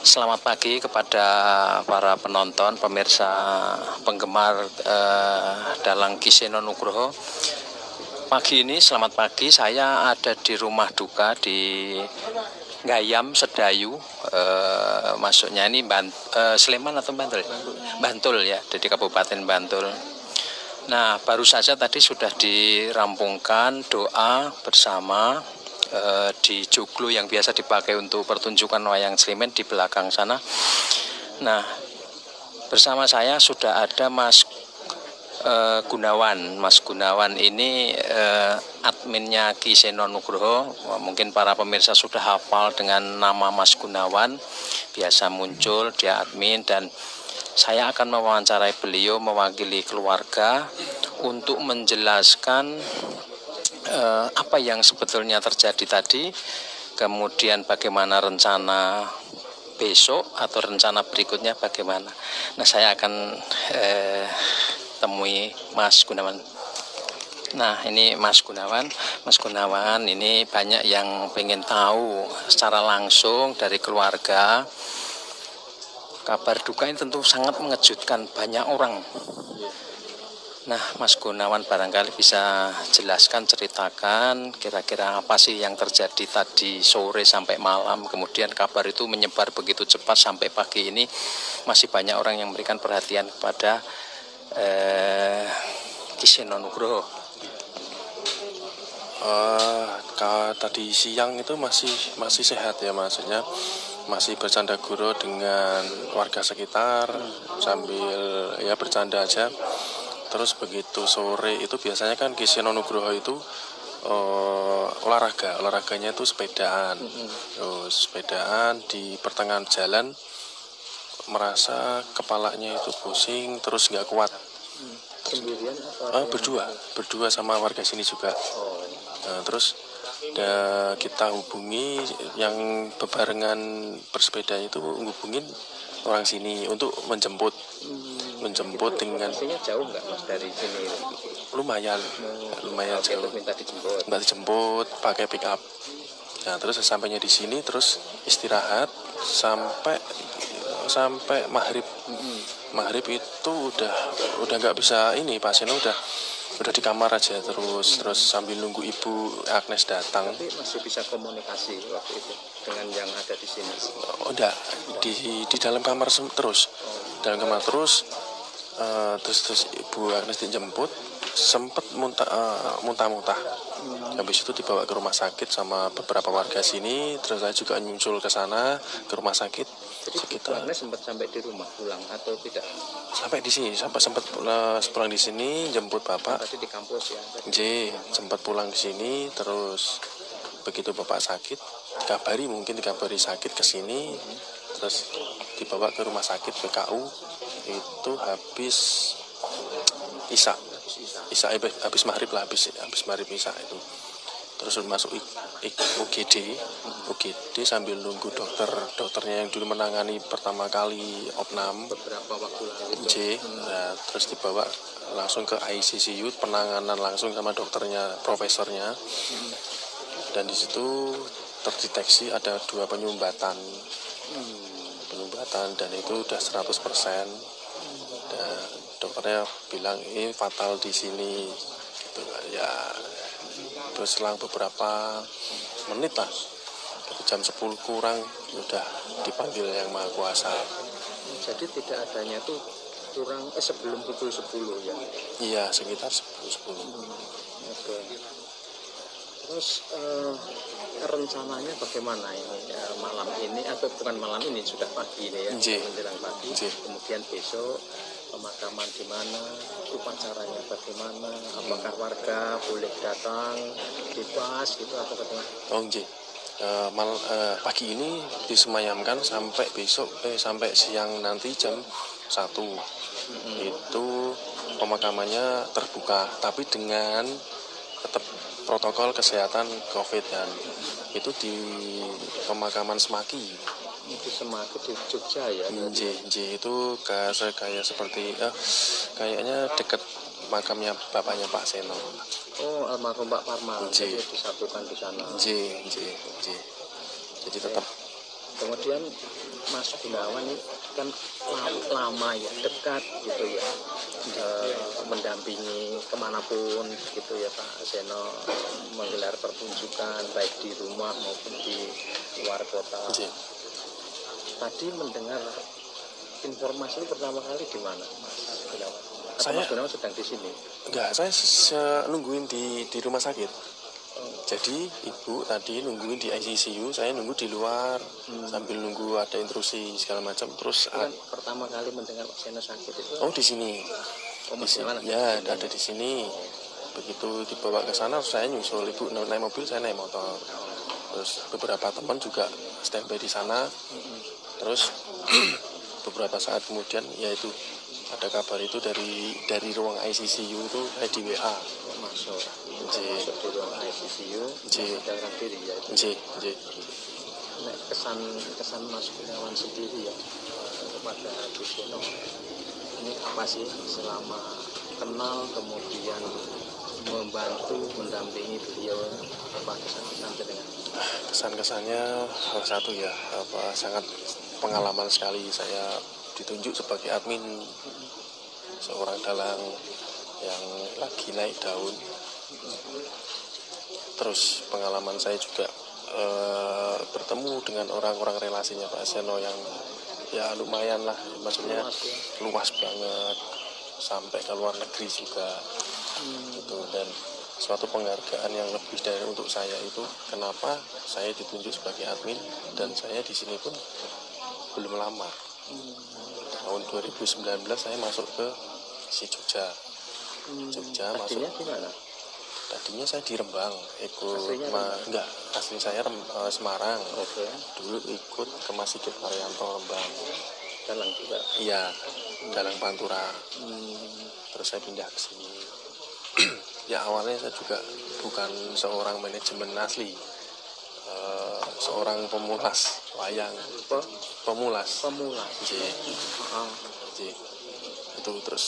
Selamat pagi kepada para penonton, pemirsa, penggemar Dalang Kiseno Nugroho. Pagi ini, selamat pagi, saya ada di rumah duka di Gayam, Sedayu, masuknya ini Sleman atau Bantul? Bantul ya, di Kabupaten Bantul. Nah, baru saja tadi sudah dirampungkan doa bersama di joglo yang biasa dipakai untuk pertunjukan wayang Slimen di belakang sana. Nah, bersama saya sudah ada Mas Gunawan. Mas Gunawan ini adminnya Kiseno Nugroho. Mungkin para pemirsa sudah hafal dengan nama Mas Gunawan. Biasa muncul, dia admin, dan saya akan mewawancarai beliau mewakili keluarga untuk menjelaskan apa yang sebetulnya terjadi tadi, kemudian bagaimana rencana besok atau rencana berikutnya bagaimana. Nah, saya akan temui Mas Gunawan. Nah, ini Mas Gunawan. Mas Gunawan, ini banyak yang pengen tahu secara langsung dari keluarga. Kabar duka ini tentu sangat mengejutkan banyak orang. Nah, Mas Gunawan barangkali bisa jelaskan, ceritakan kira-kira apa sih yang terjadi tadi sore sampai malam, kemudian kabar itu menyebar begitu cepat sampai pagi ini masih banyak orang yang memberikan perhatian kepada Kiseno Nugroho. Tadi siang itu masih sehat ya, maksudnya masih bercanda gurau dengan warga sekitar sambil ya bercanda aja. Terus begitu sore itu biasanya kan Kiseno Nugroho itu olahraganya itu sepedaan. Terus sepedaan di pertengahan jalan merasa kepalanya itu pusing, terus nggak kuat. Sendirian Berdua sama warga sini juga. Nah, terus kita hubungi yang bebarengan bersepeda itu, hubungin orang sini untuk menjemput dengan. Artinya jauh nggak Mas dari sini? Lumayan jauh. Minta dijemput pakai pick up. Nah, terus sesampainya di sini terus istirahat sampai maghrib. Maghrib itu udah nggak bisa ini, pasien udah di kamar aja terus sambil nunggu Ibu Agnes datang. Tapi masih bisa komunikasi waktu itu dengan yang ada di sini? Oh, enggak, di dalam kamar terus. Dalam kamar terus Ibu Agnes dijemput, sempat muntah-muntah. Habis itu dibawa ke rumah sakit sama beberapa warga sini, terus saya juga nyusul ke sana ke rumah sakit. Jadi Ibu Agnes sempat sampai di rumah pulang atau tidak? Sampai di sini, sempat pulang di sini, jemput bapak. Tadi di kampus ya? Sempat pulang ke sini, terus begitu bapak sakit, dikabari sakit ke sini, terus dibawa ke rumah sakit PKU. Itu habis Isya habis maghrib Isya itu. Terus masuk UGD sambil nunggu dokternya yang dulu menangani pertama kali opnam beberapa waktu lalu. Nah, terus dibawa langsung ke ICCU, penanganan langsung sama dokternya, profesornya. Dan di situ terdeteksi ada 2 penyumbatan. Dan itu udah 100%. Dan dokternya bilang ini fatal di sini gitu ya. Terus selang beberapa menit lah, jam 10 kurang udah dipanggil Yang Maha Kuasa. Jadi tidak adanya tuh kurang sebelum pukul 10 ya? Iya, sekitar 10. Oke. Terus rencananya bagaimana ini malam ini, atau bukan malam ini, sudah pagi ini ya, menjelang pagi. Kemudian besok pemakaman di mana, upacaranya bagaimana, apakah warga boleh datang bebas gitu atau bagaimana? Pagi ini disemayamkan sampai besok sampai siang nanti jam 1. Itu pemakamannya terbuka, tapi dengan tetap protokol kesehatan COVID kan. Itu di pemakaman Semaki. Itu Semaki di Jogja ya? Itu kayak seperti kayaknya dekat makamnya bapaknya Pak Seno. Oh, almarhum Pak Parman. Jadi disatukan di sana. Jadi tetap Kemudian Mas Gunawan ini kan lama ya, dekat gitu ya, mendampingi kemanapun gitu ya Pak Seno, menggelar pertunjukan baik di rumah maupun di luar kota. Tadi mendengar informasi pertama kali di mana Mas Gunawan? Atau Mas Gunawan sedang di sini? Enggak, saya nungguin di rumah sakit. Jadi ibu tadi nungguin di ICU, saya nunggu di luar sambil nunggu ada intrusi segala macam. Terus kan pertama kali mendengar Pak Seno sakit itu. Oh di sini. Di sini. Ya ada di sini. Begitu dibawa ke sana saya nyusul, ibu naik mobil, saya naik motor. Terus beberapa teman juga standby di sana. Terus beberapa saat kemudian yaitu ada kabar itu dari ruang ICU itu saya di WA masuk di ruang ICU sadarkan diri ya itu. Nah, kesan Mas Gunawan sendiri ya kepada Gus Seno ini apa sih selama kenal kemudian membantu mendampingi beliau, apa kesan-kesan dengan kesan-kesannya salah satu ya sangat pengalaman sekali saya ditunjuk sebagai admin seorang dalang yang lagi naik daun. Terus pengalaman saya juga bertemu dengan orang-orang relasinya Pak Seno yang ya lumayan lah, maksudnya luas banget sampai ke luar negeri juga gitu. Dan suatu penghargaan yang lebih dari untuk saya itu kenapa saya ditunjuk sebagai admin dan saya di sini pun belum lama. Tahun 2019 saya masuk ke Jogja. Tadinya masuk. Di mana? Tadinya saya di Rembang, asli saya Semarang. Okay. Dulu ikut ke Mas Sigit Arianto Rembang. Dalang juga. Iya, dalang Pantura. Terus saya pindah ke sini. Ya awalnya saya juga bukan seorang manajemen asli. Seorang pemulas wayang. Pemulas. Itu terus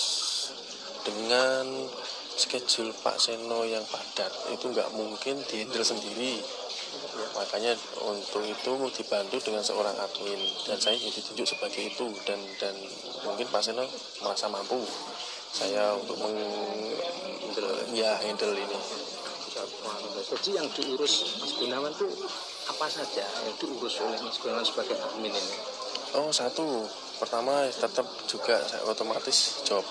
dengan schedule Pak Seno yang padat itu nggak mungkin dihandle sendiri, makanya untuk itu dibantu dengan seorang admin dan saya ditunjuk sebagai itu dan mungkin Pak Seno merasa mampu saya untuk handle ini. Jadi yang diurus Mas Gunawan itu apa saja yang diurus oleh Mas Gunawan sebagai admin ini? Satu, pertama tetap juga saya otomatis job,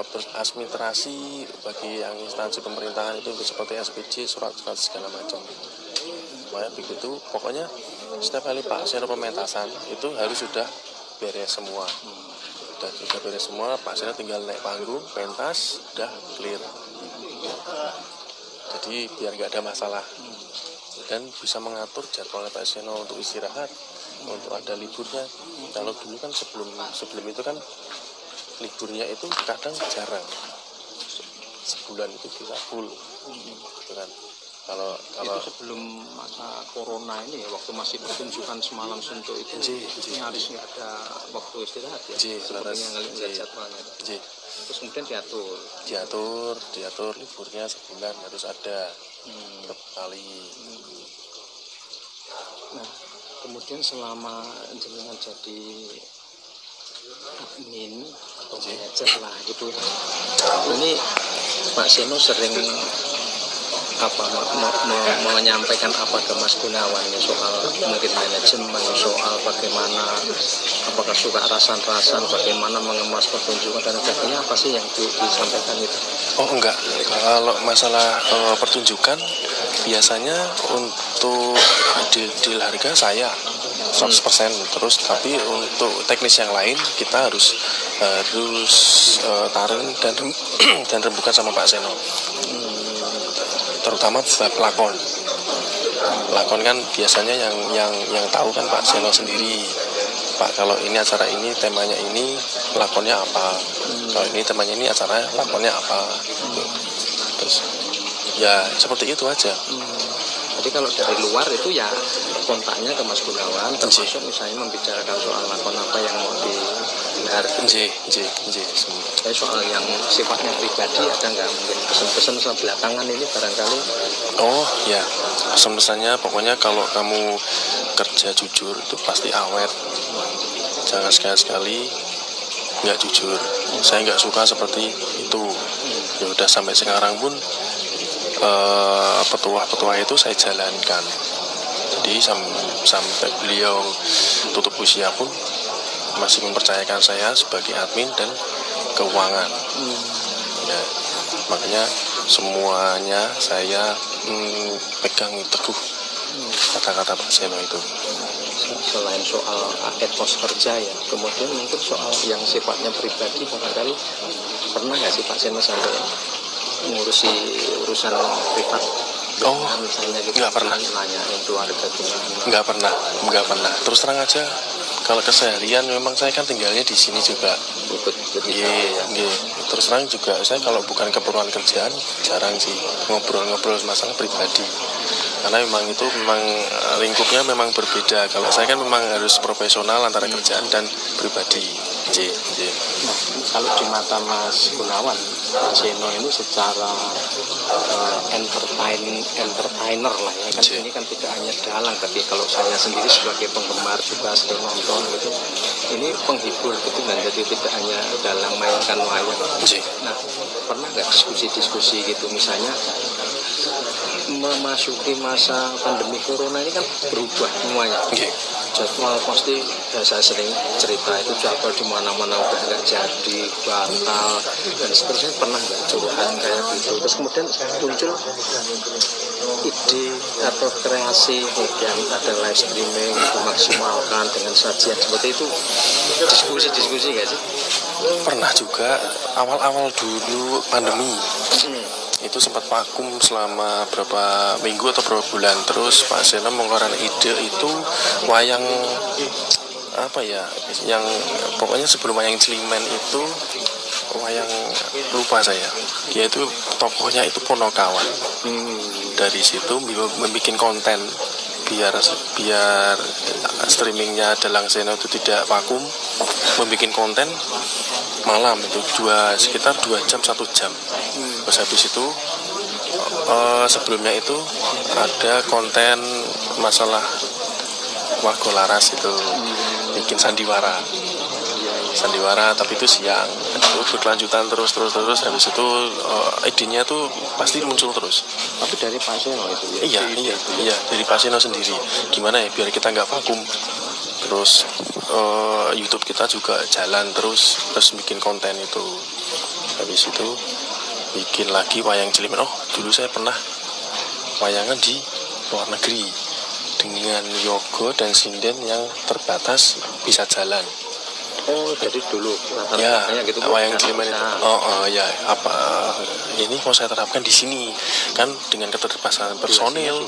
terus administrasi bagi yang instansi pemerintahan itu seperti SPJ, surat segala macam. Begitu, pokoknya setiap kali Pak Seno pementasan itu harus sudah beres semua. Sudah beres semua, Pak Seno tinggal naik panggung, pentas, sudah clear. Jadi biar nggak ada masalah dan bisa mengatur jadwalnya Pak Seno untuk istirahat, untuk ada liburnya. Kalau dulu kan sebelum itu kan liburnya itu kadang jarang, sebulan itu bisa full gitu kan. Kalau itu sebelum masa corona ini ya, waktu masih pertunjukan semalam Suntuk itu nyaris nggak ada waktu istirahat ya, sepertinya ngelihat jadwalnya. Terus kemudian diatur liburnya sebulan harus ada kali. Nah kemudian selama jenengan jadi admin atau manajer lah gitu, ini Pak Seno sering menyampaikan apa ke Mas Gunawan ya, soal mungkin manajemen, soal bagaimana, apakah suka rasan-rasan, bagaimana mengemas pertunjukan dan sebagainya, apa sih yang disampaikan itu? Enggak, kalau masalah pertunjukan biasanya untuk deal harga saya 100%, terus tapi untuk teknis yang lain kita harus taring dan rembukan sama Pak Seno. Terutama lakon kan biasanya yang tahu kan Pak Seno sendiri. Pak, kalau ini acara ini temanya ini lakonnya apa, kalau ini temanya ini acara lakonnya apa, terus ya seperti itu aja. Jadi kalau dari luar itu ya kontaknya ke Mas Gunawan, termasuk misalnya membicarakan soal lakon apa yang mau digelar. Soal yang sifatnya pribadi ada nggak mungkin pesan-pesan belakangan ini barangkali? Ya pesan-pesannya pokoknya kalau kamu kerja jujur itu pasti awet. Jangan sekali-sekali nggak jujur. Saya nggak suka seperti itu. Ya udah sampai sekarang pun petuah-petuah itu saya jalankan. Jadi sampai beliau tutup usia pun masih mempercayakan saya sebagai admin dan keuangan. Ya, makanya semuanya saya pegang teguh kata-kata Pak Seno itu. Selain soal etos kerja ya, kemudian mungkin soal yang sifatnya pribadi, barangkali pernah nggak sih Pak Seno sampai ngurusi urusan privat? Oh, misalnya gitu, nggak pernah. Nanyain keluarga gimana? Nggak pernah. Terus terang aja, kalau keseharian memang saya kan tinggalnya di sini juga. Ikut ya. Terus terang juga saya kalau bukan keperluan kerjaan jarang sih ngobrol-ngobrol masalah pribadi. Karena memang itu lingkupnya memang berbeda. Kalau saya kan memang harus profesional antara kerjaan dan pribadi. Nah, kalau di mata Mas Gunawan, Pak Seno ini secara entertainer lah ya kan, ini kan tidak hanya dalang, tapi kalau saya sendiri sebagai penggemar juga sering nonton gitu, ini penghibur gitu kan, jadi tidak hanya dalang mainkan wayang. Nah, pernah nggak diskusi gitu, misalnya memasuki masa pandemi corona ini kan berubah semuanya. Jadwal pasti saya sering cerita itu jadwal di mana-mana udah nggak jadi, batal dan seterusnya. Pernah nggak curhat kayak gitu? Terus kemudian muncul ide atau kreasi, kemudian ada live streaming dimaksimalkan dengan sajian seperti itu, diskusi nggak sih? Pernah juga awal-awal dulu pandemi. Itu sempat vakum selama berapa minggu atau berapa bulan. Terus Pak Seno mengeluarkan ide itu wayang apa ya, yang pokoknya sebelum wayang Cilimen itu wayang, lupa saya, yaitu tokohnya itu Ponokawan. Dari situ membuat konten biar streamingnya Dalang Seno itu tidak vakum, membuat konten malam itu sekitar 2 jam 1 jam. Terus habis itu sebelumnya itu ada konten masalah Wagolaras itu bikin sandiwara tapi itu siang, itu berkelanjutan terus habis itu idenya tuh pasti muncul terus. Tapi dari Pak Seno itu ya? Iya, dari Pak Seno sendiri. Gimana ya biar kita nggak vakum. Terus YouTube kita juga jalan terus bikin konten itu. Habis itu bikin lagi wayang Cilimen. Oh, dulu saya pernah wayangan di luar negeri dengan Yogo dan sinden yang terbatas bisa jalan. Oh, jadi dulu ya gitu, wayang Cilimen itu. Ya, apa ini mau saya terapkan di sini kan dengan keterbatasan personil.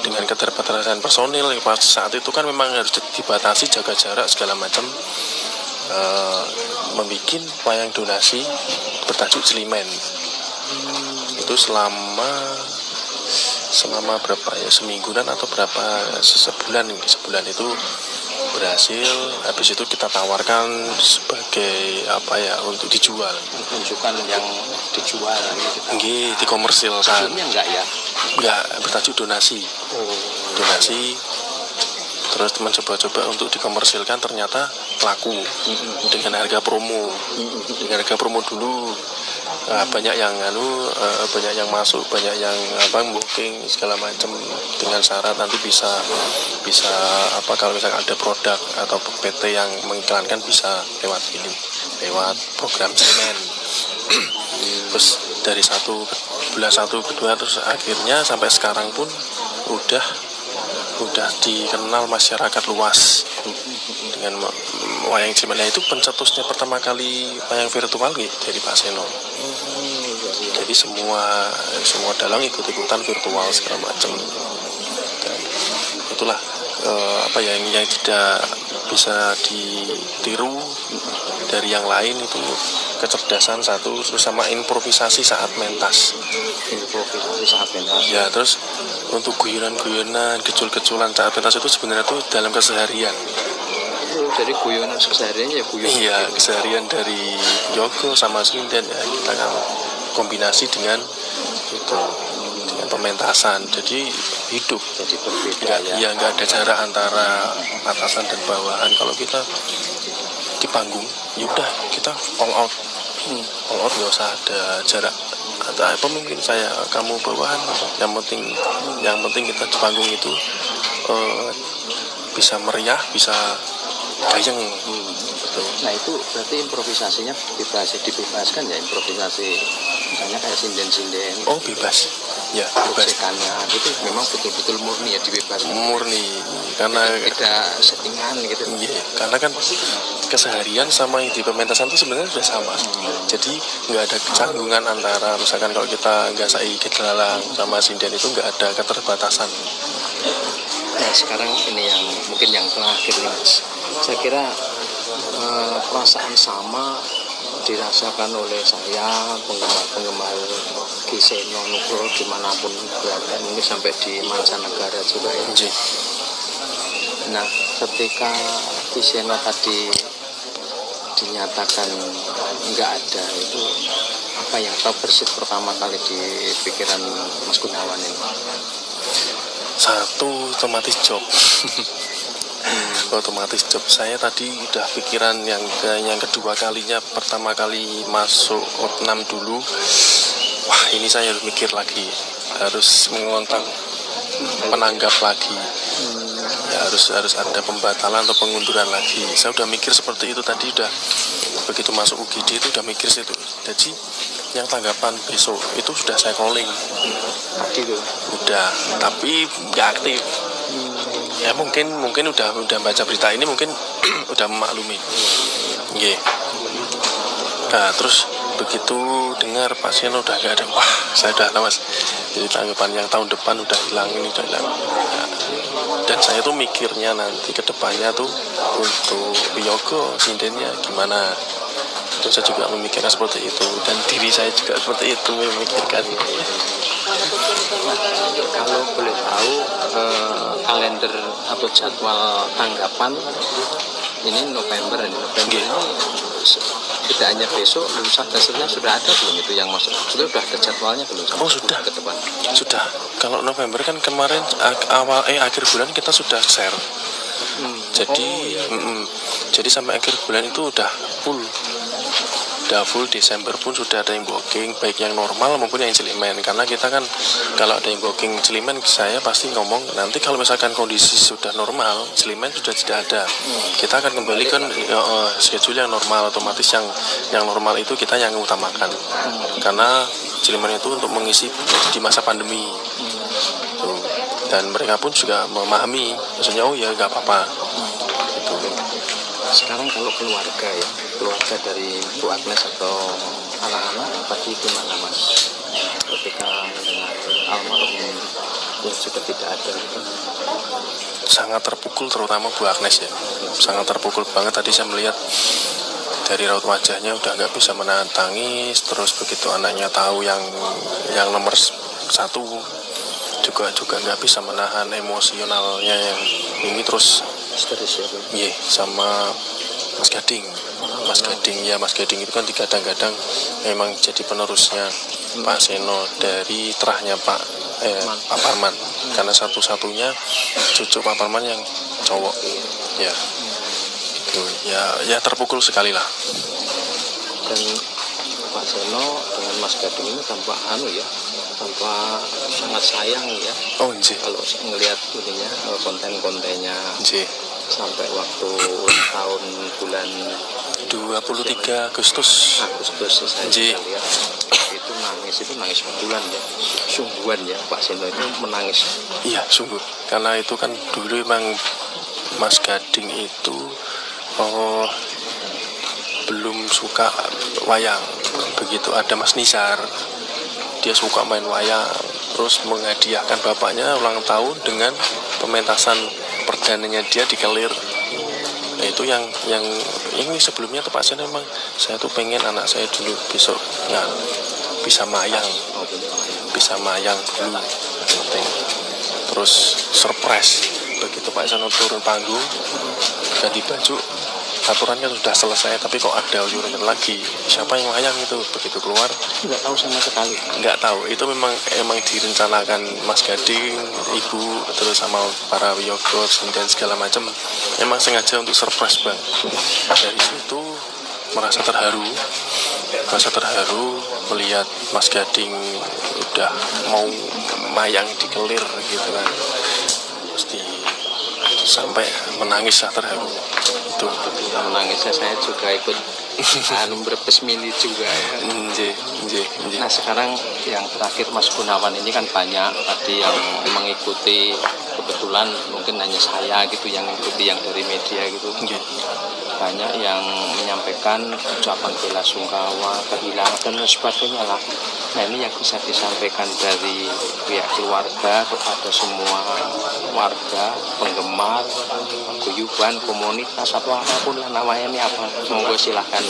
Dengan keterbatasan personil pas saat itu kan memang harus dibatasi, jaga jarak segala macam. Membikin wayang donasi bertajuk Cilimen. Itu selama berapa ya, semingguan atau berapa, sebulan itu berhasil. Habis itu kita tawarkan sebagai apa ya, untuk dijual, tunjukkan yang dijual gitu. Dikomersilkan. Sebelumnya enggak bertajuk donasi. Donasi. Terus teman coba untuk dikomersilkan, ternyata laku dengan harga promo. Dengan harga promo dulu. Banyak yang banyak yang masuk, banyak yang booking segala macam, dengan syarat nanti bisa kalau misalkan ada produk atau PT yang mengiklankan bisa lewat program Cilimen. Terus dari bulan 1 kedua terus akhirnya sampai sekarang pun udah dikenal masyarakat luas dengan wayang Cilimen. Itu pencetusnya pertama kali wayang virtual dari Pak Seno. Jadi semua dalang ikut-ikutan virtual segala macam. Dan itulah yang tidak bisa ditiru dari yang lain, itu kecerdasan satu, terus sama improvisasi saat mentas. Ya, terus untuk guyonan, kecul-keculan saat pentas itu sebenarnya tuh dalam keseharian. Jadi guyonan kesehariannya ya guyon. Iya, keseharian dari Yogo sama Sinden ya, kita kan kombinasi dengan pementasan, jadi hidup. Jadi berbeda Ya nggak ada jarak antara atasan dan bawahan. Kalau kita di panggung, yaudah kita all out, nggak usah ada jarak. Ada pemimpin saya, kamu bawahan, yang penting kita di panggung itu bisa meriah, bisa gayeng. Betul. Nah itu berarti improvisasinya dibebaskan ya, improvisasi misalnya kayak sinden-sinden. Oh bebas, ya bebas. Gesekannya itu memang betul-betul murni ya, dibebaskan. Murni, karena tidak settingan gitu. Iya, karena kan keseharian sama yang di pementasan itu sebenarnya sudah sama. Jadi nggak ada kecanggungan antara, misalkan kalau kita nggak gelalang sama sinden itu nggak ada keterbatasan. Nah sekarang ini yang mungkin yang terakhir nih Mas, saya kira perasaan sama dirasakan oleh saya, penggemar Giseno Nugroho dimanapun berada, mungkin sampai di mancanegara juga ya. Nah ketika Giseno tadi dinyatakan nggak ada, itu apa yang bersit pertama kali di pikiran Mas Gunawan ini? Satu, otomatis job. Otomatis job. Saya tadi udah pikiran yang kedua kalinya, pertama kali masuk OT6 dulu, wah ini saya harus mikir lagi, harus mengontak penanggap lagi, ya harus ada pembatalan atau pengunduran lagi. Saya udah mikir seperti itu tadi, udah begitu masuk UGD itu udah mikir situ. Jadi yang tanggapan besok itu sudah saya calling, udah, tapi nggak aktif. Ya mungkin udah baca berita ini, mungkin udah memaklumi. Yeah. Nah terus begitu dengar pasien udah gak ada, wah saya udah tahu Mas. Jadi tanggapan yang tahun depan udah hilang, ini udah hilang. Nah, dan saya tuh mikirnya nanti ke depannya tuh untuk Wiyogo sindennya gimana. Itu saya juga memikirkan seperti itu, dan diri saya juga seperti itu memikirkan. Kalau boleh tahu kalender atau jadwal tanggapan ini November ini tidak hanya besok, lusa dan seterusnya sudah ada belum itu yang masuk? Sudah ada jadwalnya belum? Oh sudah ke depan. Sudah. Kalau November kan kemarin akhir bulan kita sudah share. Jadi jadi sampai akhir bulan itu udah full. Desember pun sudah ada yang booking, baik yang normal maupun yang cilimen. Karena kita kan kalau ada yang booking cilimen, saya pasti ngomong nanti kalau misalkan kondisi sudah normal, cilimen sudah tidak ada, kita akan kembalikan schedule yang normal. Otomatis yang normal itu kita yang utamakan, karena cilimen itu untuk mengisi di masa pandemi. Dan mereka pun juga memahami, maksudnya oh ya nggak apa-apa. Sekarang kalau keluarga dari Bu Agnes atau anak-anak tadi gimana Mas ketika mendengar almarhum yang sudah tidak ada itu? Sangat terpukul, terutama Bu Agnes ya, sangat terpukul banget. Tadi saya melihat dari raut wajahnya udah nggak bisa menahan tangis. Terus begitu anaknya tahu yang nomor satu juga nggak bisa menahan emosionalnya yang ini. Terus iya, sama Mas Gading itu kan digadang-gadang memang jadi penerusnya Pak Seno dari terahnya Pak Parman, karena satu-satunya cucu Pak Parman yang cowok ya. Itu ya terpukul sekali lah. Dan Pak Seno dengan Mas Gading ini tampak tampak sangat sayang ya. Oh iya. Kalau ngelihat ininya konten-kontennya sampai waktu tahun bulan 23 Agustus saya lihat itu nangis betulan ya, sungguhan ya Pak Seno itu menangis. Iya sungguh, karena itu kan dulu memang Mas Gading itu belum suka wayang. Begitu ada Mas Nisar, dia suka main wayang, terus menghadiahkan bapaknya ulang tahun dengan pementasan perdananya dia di Kelir. Nah itu yang ini sebelumnya tuh Pak Sen, memang saya tuh pengen anak saya dulu besok bisa mayang dulu, penting. Terus surprise begitu Pak Sen turun panggung ganti baju, aturan kan sudah selesai, tapi kok ada ujuran lagi. Siapa yang wayang itu? Begitu keluar Nggak tahu sama sekali. nggak tahu, itu emang direncanakan Mas Gading, Ibu, terus sama para Wiyogo dan segala macam, emang sengaja untuk surprise Bang. Dari situ merasa terharu melihat Mas Gading udah mau mayang dikelir gitu kan, mesti sampai menangis lah, terharu itu. Menangisnya saya juga ikut berbes mili juga ya. Nje. Nah sekarang yang terakhir Mas Gunawan ini kan banyak tadi yang mengikuti, kebetulan mungkin hanya saya gitu yang mengikuti yang dari media gitu. Nje. Banyak yang menyampaikan ucapan bela sungkawa, kehilangan dan sebagainya lah. Nah ini yang bisa disampaikan dari pihak keluarga kepada semua warga, penggemar, guyuban, komunitas atau apapun lah namanya, ini apa? Monggo silahkan.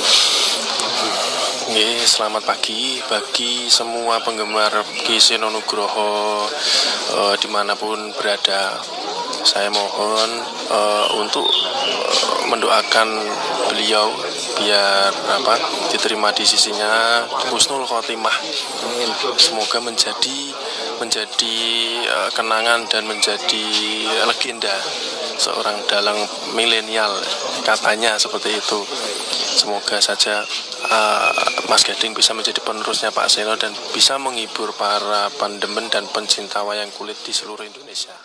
Selamat pagi bagi semua penggemar Ki Seno Nugroho dimanapun berada. Saya mohon untuk mendoakan beliau biar diterima di sisinya husnul khotimah. Semoga menjadi kenangan dan menjadi legenda seorang dalang milenial, katanya seperti itu. Semoga saja Mas Gading bisa menjadi penerusnya Pak Seno dan bisa menghibur para pendemen dan pencinta wayang kulit di seluruh Indonesia.